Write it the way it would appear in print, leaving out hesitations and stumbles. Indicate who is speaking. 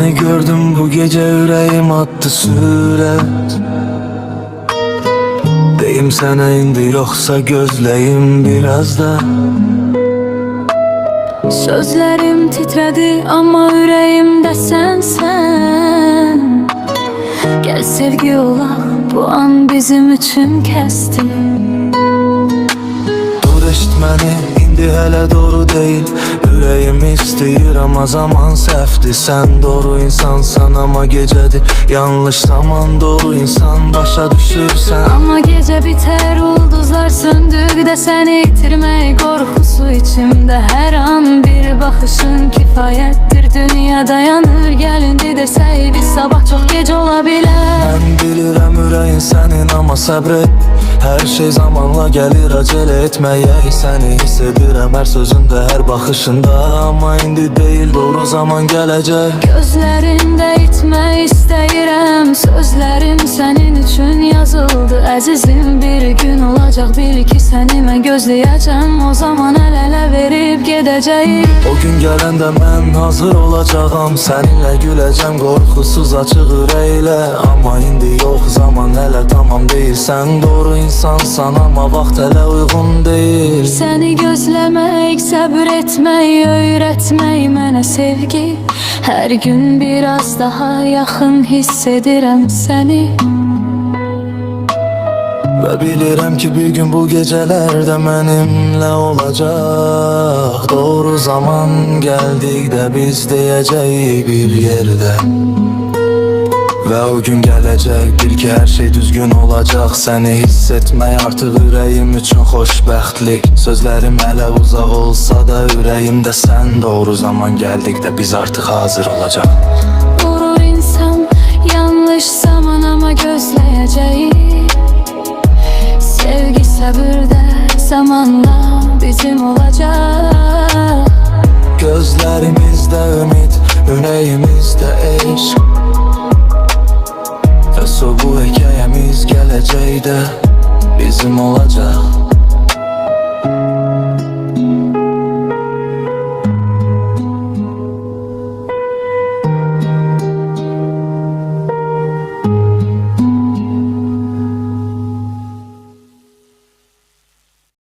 Speaker 1: Seni gördüm bu gece, yüreğim attı süret. Deyim sənə indi yoxsa gözləyim biraz da.
Speaker 2: Sözlerim titredi ama yüreğimde sensen. Gel sevgi olaq, bu an bizim üçün kəsdi.
Speaker 1: Dur eşit məni, indi hələ doğru deyil. Ürəyim istəyir amma zaman səhvdir. Sən doğru insansan amma gecədir yanlış zaman. Doğru insan başa düşürsən.
Speaker 2: Ama gece biter, ulduzlar söndükdə seni itirmək qorxusu içimdə. Hər an bir baxışın kifayətdir. Dünya dayanır, gəlindi desəydi sabah çox gec ola bilər.
Speaker 1: Mən bilirəm ürəyin sənin amma səbr et. Hər şey zamanla gəlir, acele etməyə. Səni hiss edirəm hər sözündə, hər baxışında. Amma indi deyil, doğru zaman gələcək.
Speaker 2: Gözlərində itmək istəyirəm. Sözlərim sənin üçün yazıldı. Əzizim, bir gün olacaq, bil ki səni mən gözləyəcəm. O zaman əl-ələ verib gedəcəyik.
Speaker 1: O gün gələndə mən hazır olacağam. Səninlə güləcəm, qorxusuz açıq ürəklə. Amma indi yox, zaman hələ tamam deyil. Sən doğru insansan amma vaxt hələ uyğun deyil.
Speaker 2: Səni gözləmək, səbr etmək, öyrətmək mənə sevgi. Hər gün biraz daha yaxın hiss edirəm səni.
Speaker 1: Və bilirəm ki bir gün bu gecələrdə mənimlə olacaq. Doğru zaman gəldikdə biz deyəcəyik bir yerdə. Və o gün gələcək, bil ki hər şey düzgün olacaq. Səni hiss etmək artıq ürəyim üçün xoşbəxtlik. Sözlərim hələ uzaq olsa da ürəyimdə sən. Doğru zaman gəldikdə biz artıq hazır olacaq.
Speaker 2: Vurur insan yanlış zaman ama gözləyəcəyik. Sevgi səbirdə zamanla bizim olacaq.